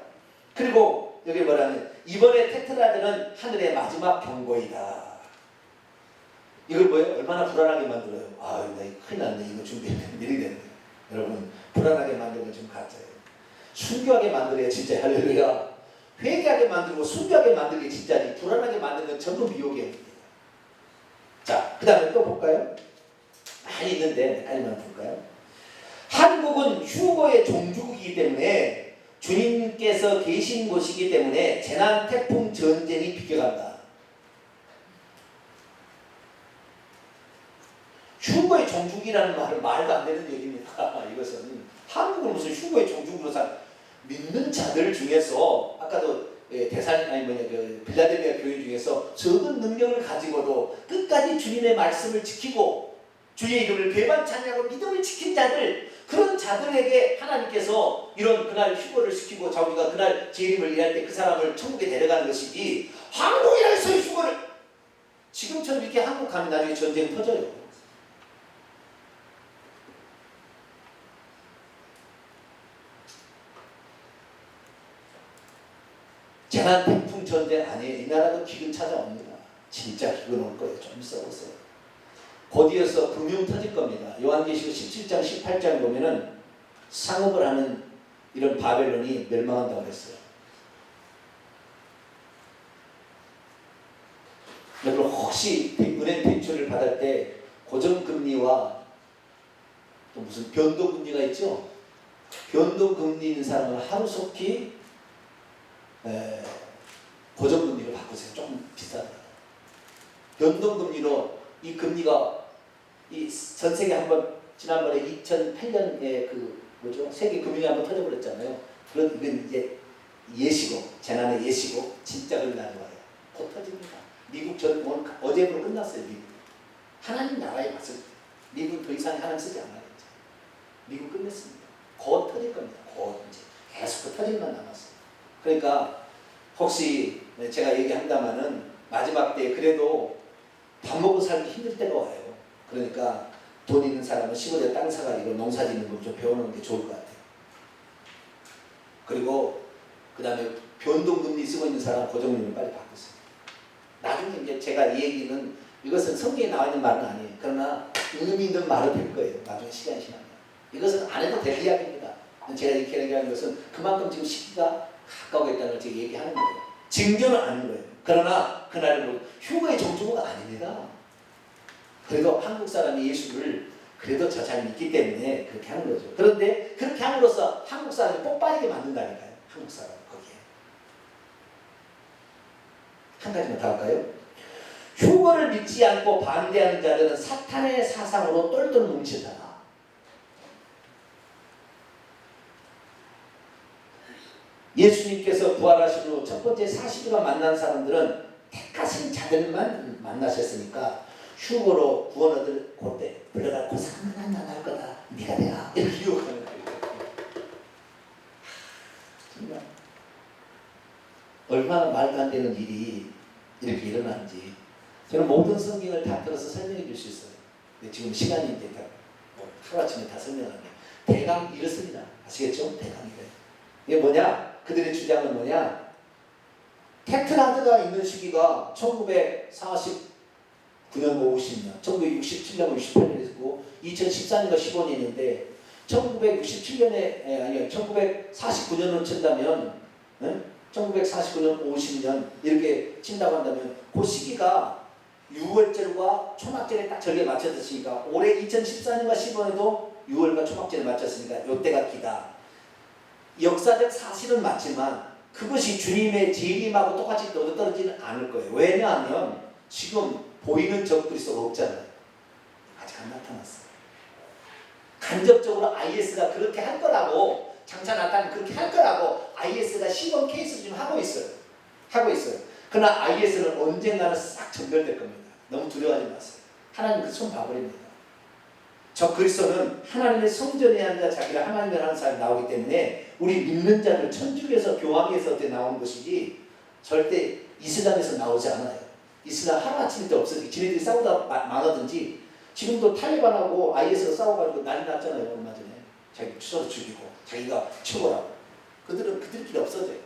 그리고 여기 뭐라면 이번에 테트라드는 하늘의 마지막 경고이다. 이걸 뭐예요? 얼마나 불안하게 만들어요. 아, 나 이거 큰일 났네. 이거 준비했는데 이렇게 되는 거예요. 여러분, 불안하게 만드는 건 좀 가짜예요. 순교하게 만들어야 진짜 할렐루야. 회개하게 만들고 순교하게 만들게 진짜지, 불안하게 만드는 건 전부 미혹이에요. 자, 그 다음에 또 볼까요? 많이 있는데 몇 가지만 볼까요? 한국은 휴거의 종주국이기 때문에, 주님께서 계신 곳이기 때문에 재난, 태풍, 전쟁이 비껴간다. 휴거의 종주국이라는 말은 말도 안 되는 얘기입니다. 이것은 한국은 무슨 휴거의 종주국으로 믿는 자들 중에서, 아까도 빌라델비아 교회 중에서 적은 능력을 가지고도 끝까지 주님의 말씀을 지키고 주의 이름을 배반 찬양하고 믿음을 지킨 자들, 그런 자들에게 하나님께서 이런 그날 휴거를 시키고 자우리가 그날 재림을 일할 때 그 사람을 천국에 데려가는 것이지, 한국이라서 휴거를, 지금처럼 이렇게 한국 가면 나중에 전쟁 터져요. 재난, 태풍, 전쟁 아니에요. 이 나라도 기근 찾아옵니다. 진짜 기근 올 거예요. 좀 써보세요. 곧이어서 금융 터질 겁니다. 요한계시록 17장 18장 보면은 상업을 하는 이런 바벨론이 멸망한다고 했어요. 여러분, 혹시 은행 대출을 받을 때 고정금리와 또 무슨 변동금리가 있죠? 변동금리 있는 사람은 하루속히 고정금리로 바꾸세요. 조금 비싸다. 변동금리로 이 금리가 이 전 세계 한번 지난번에 2008년에 그 뭐죠? 세계 금융이 한번 터져버렸잖아요. 그런 이건 이제 예시고, 재난의 예시고, 진짜 그런다는 거예요. 곧 터집니다. 미국 전 어제부로 끝났어요. 미국. 하나님 나라에 맞을 때 미국 더 이상 하나님 쓰지 않아요. 미국 끝냈습니다. 곧 터질 겁니다. 곧 이제 계속 그 터질만 남았어요. 그러니까 혹시 제가 얘기한다마는 마지막 때 그래도 밥 먹고 살기 힘들 때가 와요. 그러니까 돈 있는 사람은 시골에 땅 사가지고 농사 짓는 걸 좀 배워놓는 게 좋을 것 같아요. 그리고 그 다음에 변동금리 쓰고 있는 사람 고정금리 빨리 바꾸세요. 나중에 이제 제가 이 얘기는, 이것은 성경에 나와 있는 말은 아니에요. 그러나 의미 있는 말은 될 거예요. 나중에 시간이 지나면. 이것은 안 해도 될 이야기입니다. 제가 이렇게 얘기하는 것은 그만큼 지금 시기가 가까워 있다는 걸 제가 얘기하는 거예요. 징조는 아닌 거예요. 그러나 그날은 휴거의 종주가 아닙니다. 그래도 한국 사람이 예수를 그래도 저 잘 믿기 때문에 그렇게 하는 거죠. 그런데 그렇게 함으로써 한국 사람이 복 빠지게 만든다니까요. 한국 사람 거기에. 한 가지만 더 할까요? 휴거를 믿지 않고 반대하는 자들은 사탄의 사상으로 똘똘 뭉친다. 예수님께서 부활하신 후 첫 번째 40일간 만난 사람들은 택하신 자들만 만나셨으니까 휴거로 구원 얻을 그때 불러갈 고상은 하나 날 거다. 네가 내가 이렇게 유혹하는 거예요. 정말 얼마나 말도 안 되는 일이 이렇게 일어나는지 저는 모든 성경을 다 들어서 설명해 줄 수 있어요. 근데 지금 시간이 이제 다 하루아침에 다 설명하는데 대강 이렇습니다. 아시겠죠? 대강 이래. 이게 뭐냐? 그들의 주장은 뭐냐? 테트라드가 있는 시기가 1949년 50년, 1967년 68년이고 2014년과 15년인데 1967년에 아니 1949년으로 친다면 1949년 50년 이렇게 친다고 한다면 그 시기가 유월절과 초막절에 딱 절기에 맞춰졌으니까 올해 2014년과 15년에도 유월과 초막절에 맞췄으니까 이때가 기다. 역사적 사실은 맞지만 그것이 주님의 재림하고 똑같이 떨어지는 않을 거예요. 왜냐하면 지금 보이는 적 그리스도가 없잖아요. 아직 안 나타났어요. 간접적으로 IS가 그렇게 할 거라고, 장차 나타나면 그렇게 할 거라고 IS가 시범 케이스를 지금 하고 있어요. 그러나 IS는 언젠가는 싹 전멸될 겁니다. 너무 두려워하지 마세요. 하나님 그 손 봐버립니다. 저 그리스도는 하나님의 성전에 앉아 자기가 하나님을 하는 사람이 나오기 때문에 우리 믿는 자들 천주교에서 교황에서 나오는 것이지 절대 이슬람에서 나오지 않아요. 이슬람 하루아침에 없어지고 지네들이 싸우다 망하든지, 지금도 탈레반하고 IS가 싸워가지고 난리 났잖아요. 얼마 전에 자기 서로 죽이고 자기가 최고라고. 그들은 그들끼리 없어져요.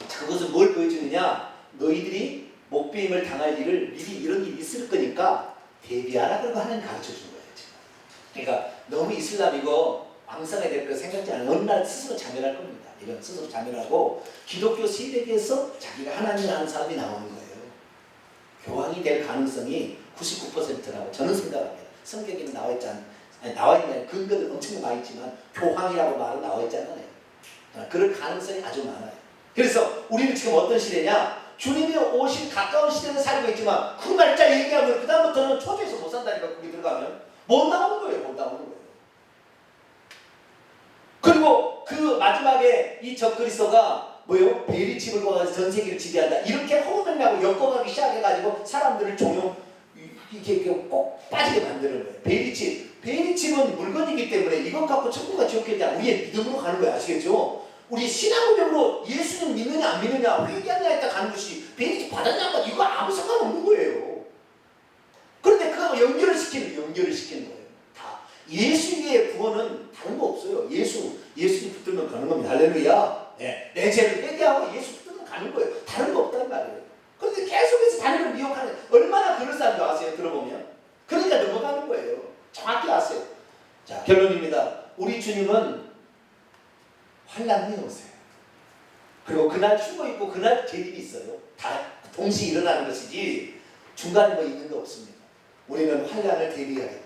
그것은 뭘 보여주느냐? 너희들이 목배임을 당할 일을 미리 이런 일이 있을 거니까 대비하라, 그러고 하나님 가르쳐 준 거예요. 지금. 그러니까 너무 이슬람이고 왕성해야 될 거 생각지 않아요. 어느 날 스스로 자멸할 겁니다. 이런 스스로 자멸하고 기독교 세력에서 자기가 하나님을 하는 사람이 나오는 거예요. 교황이 될 가능성이 99%라고 저는 생각합니다. 성경에는 나와 있는 근거들 엄청 많이 있지만 교황이라고 말은 나와 있잖아요. 그럴 가능성이 아주 많아요. 그래서 우리는 지금 어떤 시대냐? 주님이 오실 가까운 시대는 살고 있지만 그 날짜 얘기하면 그 다음부터는 초조해서 못 산다니까. 거기 들어가면 못 나오는 거예요. 그리고 그 마지막에 이 적그리스도가 뭐요? 베리칩을 거가서 전 세계를 지배한다. 이렇게 허무맹랑하고 엮어가기 시작해가지고 사람들을 이렇게 꼭 빠지게 만드는 거예요. 베리칩은 물건이기 때문에 이것 갖고 천국과 지옥겠냐, 우리의 믿음으로 가는 거예요. 아시겠죠? 우리 신앙적으로 예수님 믿느냐 안 믿느냐, 회개하냐에 따라 가는 것이 베리칩 받았냐 안 받았냐 이거 아무 상관없는 거예요. 그런데 그거 연결을 시키는 거예요. 다 예수의 구원은 다른 거 없어요. 예수님 붙들면 가는 겁니다. 할렐루야. 네. 내 죄를 회개하고 예수 붙들면 가는 거예요. 다른 거 없단 말이에요. 그런데 계속해서 다른 걸 미혹하는, 얼마나 그런 사람도 아세요? 들어보면. 그러니까 넘어가는 거예요. 정확히 아세요. 자, 결론입니다. 우리 주님은 환난이 오세요. 그리고 그날 죽어 있고 그날 재림이 있어요. 다 동시에 일어나는 것이지 중간에 뭐 있는 거 없습니다. 우리는 환난을 대비해야 됩니다.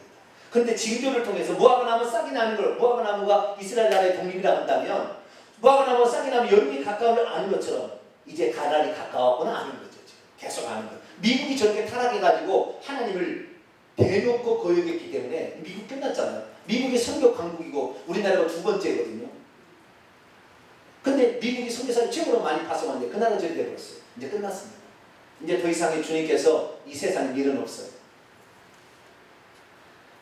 그런데 징조를 통해서 무화과 나무 싹이 나는 걸, 무화과 나무가 이스라엘 나라의 독립이라 한다면 무화과 나무가 싹이 나면 여름이 가까운 걸 아는 것처럼 이제 가날이 가까웠구나 아는 거죠. 지금. 계속 아는 거예요. 미국이 저렇게 타락해가지고 하나님을 대놓고 거역했기 때문에 미국 끝났잖아요. 미국이 선교 강국이고 우리나라가 두 번째거든요. 근데 미국이 선교사를 최고로 많이 파송하는데 그 나라 절대버렸어요. 이제 끝났습니다. 이제 더 이상의 주님께서 이 세상에 밀은 없어요.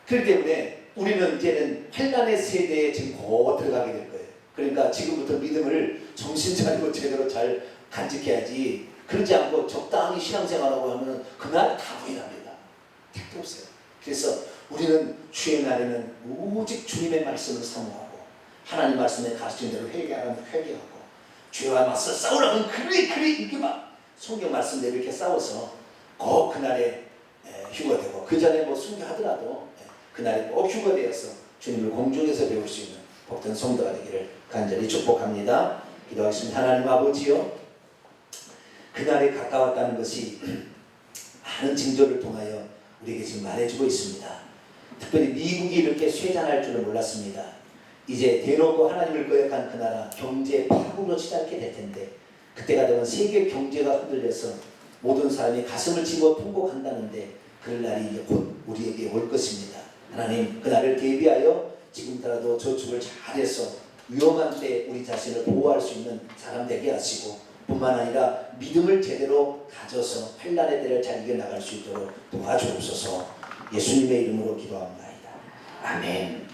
그렇기 때문에 우리는 이제는 환난의 세대에 지금 곧 들어가게 될 거예요. 그러니까 지금부터 믿음을 정신 차리고 제대로 잘 간직해야지, 그러지 않고 적당히 신앙생활하고 하면 그날 다 부인합니다. 택도 없어요. 그래서 우리는 주의 날에는 오직 주님의 말씀을 사모하고 하나님 말씀에 가르친 대로 회개하라면 회개하고, 죄와 맞서 싸우라면 그리 이렇게 막 성경 말씀대로 이렇게 싸워서 꼭 그날에 휴거되고, 그 전에 뭐 순교하더라도 그날에 꼭 휴거되어서 주님을 공중에서 배울 수 있는 복된 성도가 되기를 간절히 축복합니다. 기도하겠습니다. 하나님 아버지요, 그날이 가까웠다는 것이 많은 징조를 통하여 우리에게 지금 말해주고 있습니다. 특별히 미국이 이렇게 쇠잔할 줄은 몰랐습니다. 이제 대놓고 하나님을 거역한 그 나라 경제 파국으로 치닫게 될 텐데, 그때가 되면 세계 경제가 흔들려서 모든 사람이 가슴을 치고 통곡한다는데 그럴 날이 이제 곧 우리에게 올 것입니다. 하나님, 그날을 대비하여 지금부터라도 저축을 잘해서 위험한 때 우리 자신을 보호할 수 있는 사람 되게 하시고, 뿐만 아니라 믿음을 제대로 가져서 환난의 때를 잘 이겨나갈 수 있도록 도와주옵소서. 예수님의 이름으로 기도합니다. 아멘.